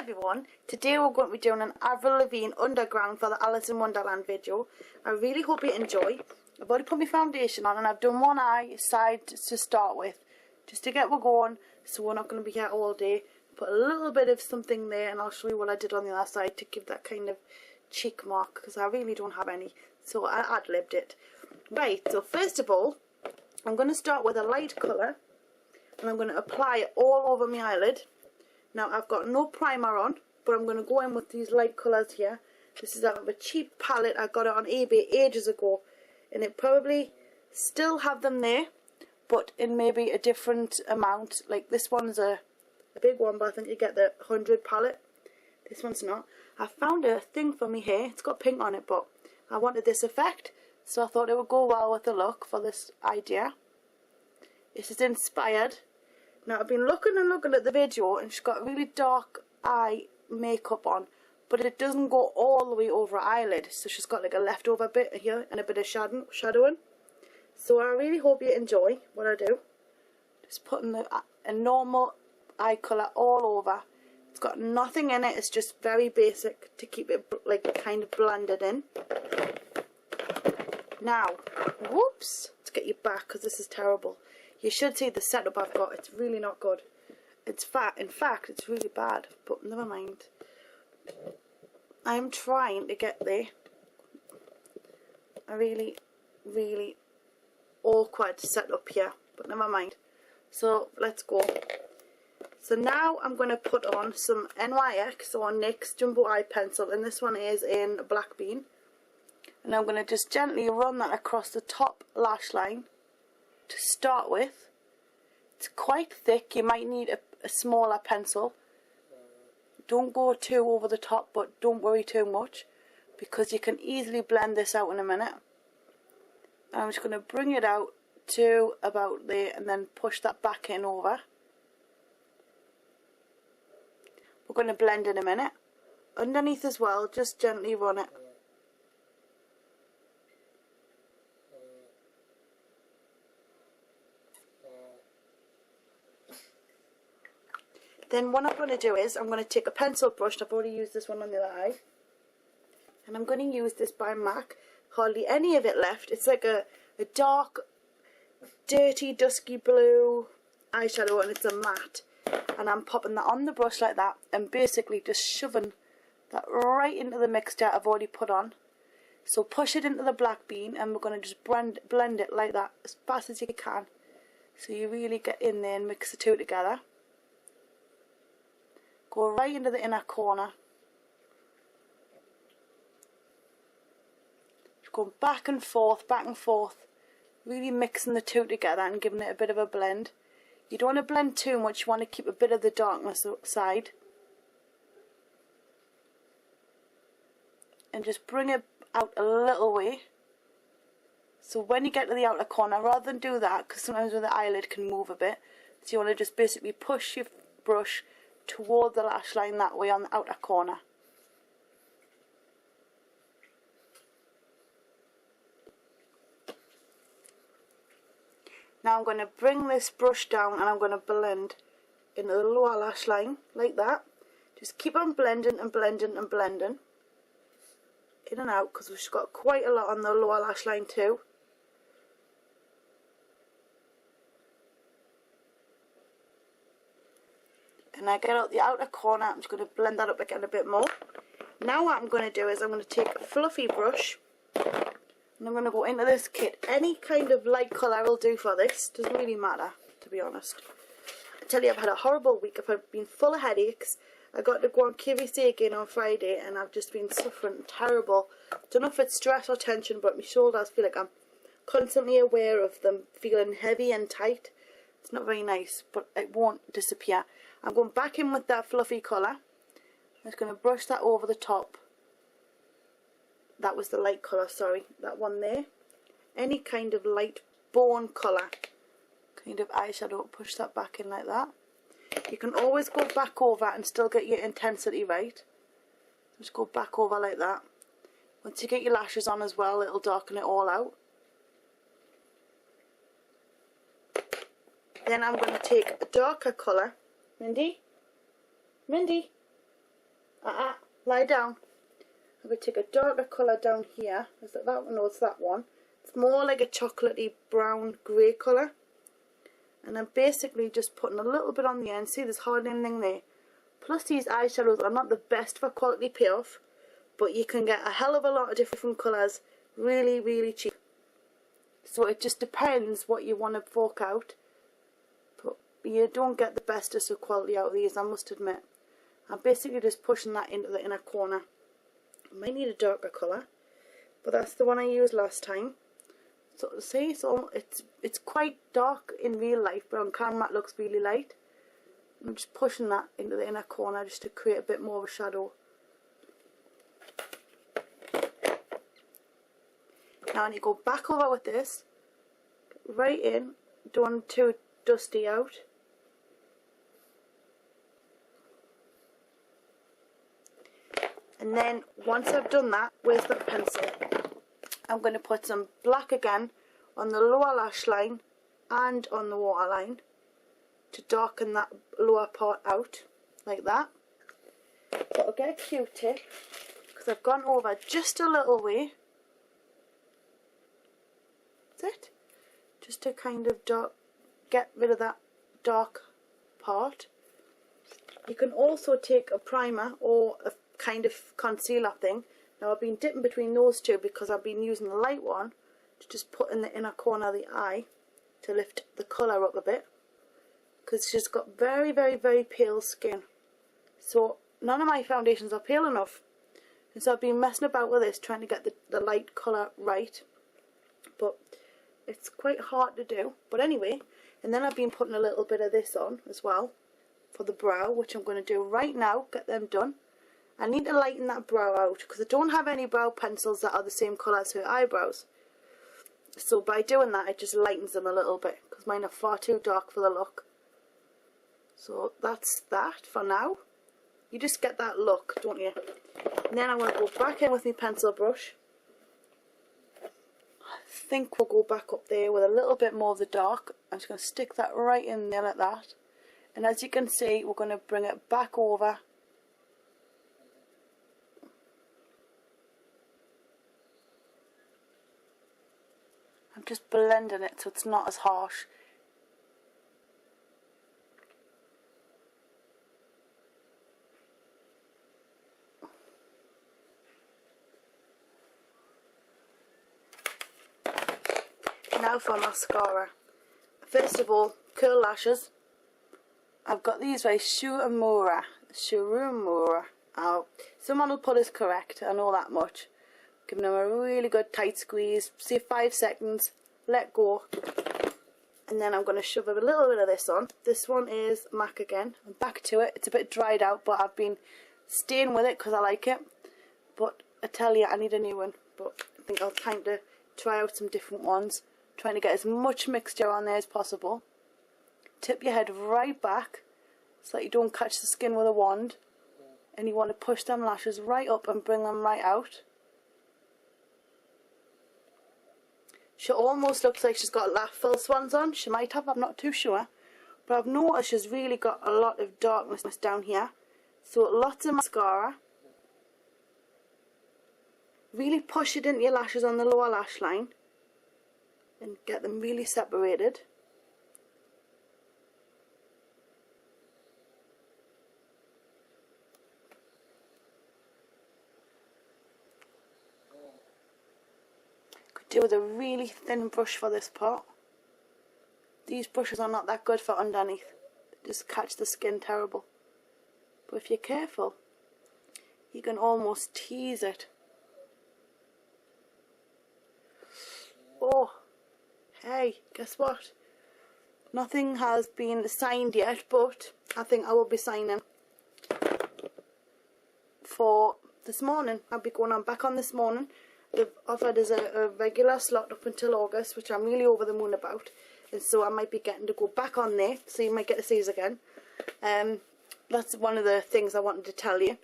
everyone, today we're going to be doing an Avril Lavigne Underground for the Alice in Wonderland video. I really hope you enjoy. I've already put my foundation on and I've done one eye side to start with, just to get we're going, so we're not going to be here all day. Put a little bit of something there and I'll show you what I did on the other side to give that kind of cheek mark, because I really don't have any, so I ad-libbed it. Right, so first of all, I'm going to start with a light colour and I'm going to apply it all over my eyelid. Now I've got no primer on, but I'm going to go in with these light colours here. This is out of a cheap palette. I got it on eBay ages ago, and it probably still have them there, but in maybe a different amount. Like this one's a big one, but I think you get the 100 palette. This one's not. I found a thing for me hair. It's got pink on it, but I wanted this effect, so I thought it would go well with the look for this idea. This is inspired. Now I've been looking at the video, and she's got really dark eye makeup on, but it doesn't go all the way over her eyelid, so she's got like a leftover bit here and a bit of shadowing. So I really hope you enjoy what I do. Just putting a normal eye colour all over. It's got nothing in it, it's just very basic to keep it like kind of blended in. Now, whoops, let's get you back because this is terrible. You should see the setup I've got. It's really not good. In fact, it's really bad, but never mind. I'm trying to get there. A really, really awkward setup here, but never mind. So let's go. So now I'm going to put on some NYX or NYX Jumbo Eye Pencil, and this one is in Black Bean. And I'm going to just gently run that across the top lash line to start with. It's quite thick. You might need a smaller pencil. Don't go too over the top, but don't worry too much, because you can easily blend this out in a minute. And I'm just going to bring it out to about there and then push that back in over. We're going to blend in a minute. Underneath as well, just gently run it. Then what I'm going to do is I'm going to take a pencil brush. I've already used this one on the other eye, and I'm going to use this by MAC. Hardly any of it left. It's like a dark, dirty, dusky blue eyeshadow, and it's a matte. And I'm popping that on the brush like that, and basically just shoving that right into the mixture I've already put on. So push it into the Black Bean, and we're going to just blend it like that as fast as you can, so you really get in there and mix the two together. Go right into the inner corner. Just going back and forth, really mixing the two together and giving it a bit of a blend. You don't want to blend too much, you want to keep a bit of the darkness outside. And just bring it out a little way. So when you get to the outer corner, rather than do that, because sometimes with the eyelid can move a bit, so you want to just basically push your brush toward the lash line that way on the outer corner. Now I'm going to bring this brush down and I'm going to blend into the lower lash line like that. Just keep on blending and blending and blending in and out, because we've got quite a lot on the lower lash line too. And I get out the outer corner. I'm just going to blend that up again a bit more. Now what I'm going to do is I'm going to take a fluffy brush and I'm going to go into this kit. Any kind of light colour will do for this. Doesn't really matter, to be honest. I tell you, I've had a horrible week. I've been full of headaches. I got to go on KVC again on Friday, and I've just been suffering terrible. Don't know if it's stress or tension, but my shoulders feel like I'm constantly aware of them feeling heavy and tight. It's not very nice, but it won't disappear. I'm going back in with that fluffy colour. I'm just going to brush that over the top. That was the light colour, sorry, that one there. Any kind of light bone colour kind of eyeshadow, push that back in like that. You can always go back over and still get your intensity right. Just go back over like that. Once you get your lashes on as well, it'll darken it all out. Then I'm going to take a darker colour. Mindy? Mindy? Lie down. I'm going to take a darker colour down here. Is it that one? No, it's that one. It's more like a chocolatey brown grey colour. And I'm basically just putting a little bit on the end. See, there's hardly anything there. Plus these eyeshadows are not the best for quality payoff, but you can get a hell of a lot of different colours really, really cheap. So it just depends what you want to fork out. But you don't get the bestest of quality out of these, I must admit. I'm basically just pushing that into the inner corner. I might need a darker colour, but that's the one I used last time. So see, so it's quite dark in real life, but on camera it looks really light. I'm just pushing that into the inner corner just to create a bit more of a shadow. Now I need to go back over with this, right in, don't want too dusty out. And then once I've done that, where's the pencil? I'm going to put some black again on the lower lash line and on the waterline to darken that lower part out, like that. So I'll get a Q-tip, because I've gone over just a little way. That's it. Just to kind of get rid of that dark part. You can also take a primer or a kind of concealer thing. Now I've been dipping between those two because I've been using the light one to just put in the inner corner of the eye to lift the colour up a bit, because she's got very, very, very pale skin. So none of my foundations are pale enough, and so I've been messing about with this trying to get the light colour right, but it's quite hard to do. But anyway, and then I've been putting a little bit of this on as well for the brow, which I'm going to do right now, get them done. I need to lighten that brow out because I don't have any brow pencils that are the same colour as her eyebrows. So by doing that, it just lightens them a little bit because mine are far too dark for the look. So that's that for now. You just get that look, don't you? And then I'm going to go back in with my pencil brush. I think we'll go back up there with a little bit more of the dark. I'm just going to stick that right in there like that. And as you can see, we're going to bring it back over. I'm just blending it so it's not as harsh. Now for mascara. First of all, curl lashes. I've got these by Shimmer. Someone will put us correct, I know that much. Giving them a really good tight squeeze, say 5 seconds, let go, and then I'm going to shove a little bit of this on. This one is MAC again. I'm back to it. It's a bit dried out, but I've been staying with it because I like it. But I tell you, I need a new one. But I think I'll kind of try out some different ones, trying to get as much mixture on there as possible. Tip your head right back so that you don't catch the skin with a wand, and you want to push them lashes right up and bring them right out. She almost looks like she's got full swans on. She might have, I'm not too sure. But I've noticed she's really got a lot of darkness down here. So lots of mascara. Really push it into your lashes on the lower lash line. And get them really separated. Do with a really thin brush for this part. These brushes are not that good for underneath. They just catch the skin terrible. But if you're careful, you can almost tease it. Oh, hey, guess what? Nothing has been signed yet, but I think I will be signing for this morning. I'll be going on back on this morning. They've offered us a regular slot up until August, which I'm really over the moon about, and so I might be getting to go back on there, so you might get to see us again. That's one of the things I wanted to tell you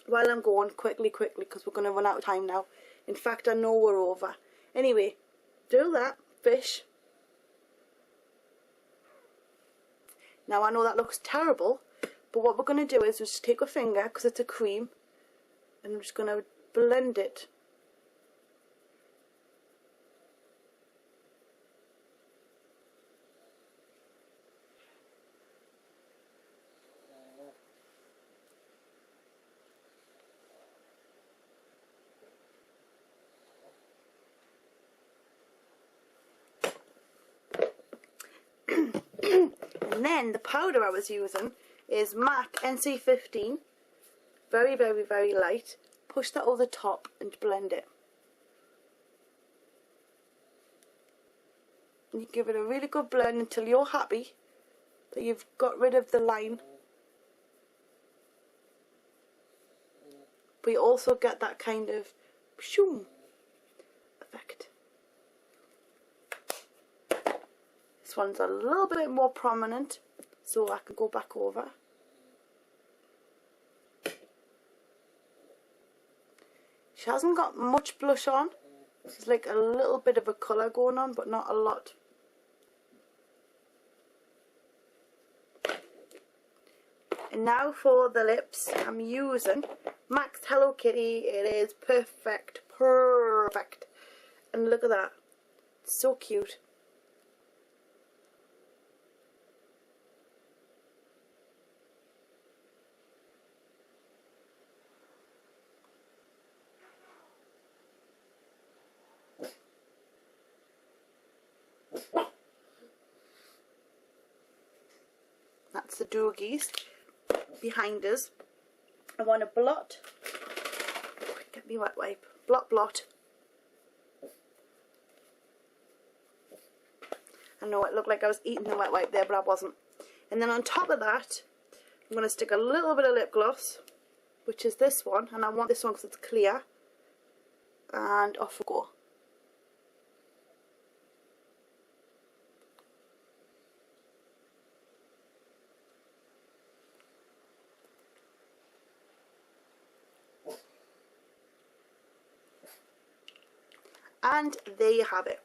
while I'm going quickly, because we're going to run out of time now. In fact, I know we're over. Anyway, do that, fish. Now I know that looks terrible, But what we're going to do is just take a finger, because it's a cream, and I'm just going to blend it. And then the powder I was using is MAC NC15. Very, very, very light. Push that over the top and blend it. And you give it a really good blend until you're happy that you've got rid of the line. But you also get that kind of shoom effect. This one's a little bit more prominent, so I can go back over. She hasn't got much blush on. There's like a little bit of a colour going on, but not a lot. And now for the lips, I'm using MAC's Hello Kitty. It is Purrfect. And look at that. It's so cute. That's the doogies behind us. I want to blot. Get me wet wipe. Blot. I know it looked like I was eating the wet wipe there, but I wasn't. And then on top of that, I'm going to stick a little bit of lip gloss, which is this one. And I want this one because it's clear. And off we go. And there you have it.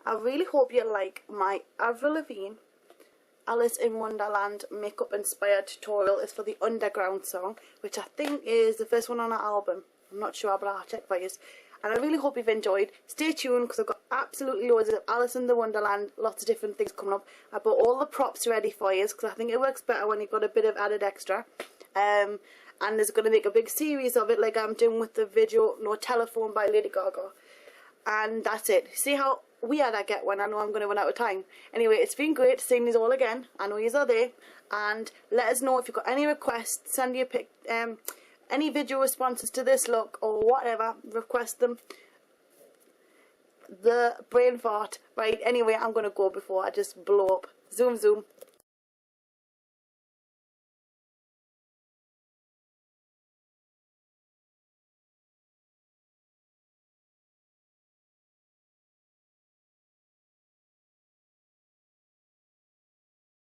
I really hope you like my Avril Lavigne Alice in Wonderland makeup inspired tutorial. It's for the Underground song, which I think is the first one on our album. I'm not sure, but I'll check for you. And I really hope you've enjoyed. Stay tuned, because I've got absolutely loads of Alice in the Wonderland, lots of different things coming up. I bought all the props ready for you, because I think it works better when you've got a bit of added extra. And there's going to make a big series of it, like I'm doing with the video No Telephone by Lady Gaga. And that's it. See how weird I get when I know I'm going to run out of time. Anyway, it's been great seeing these all again. I know yous are there. And let us know if you've got any requests. Send your any video responses to this look or whatever. Request them. The brain fart. Right, anyway, I'm going to go before I just blow up. Zoom, zoom.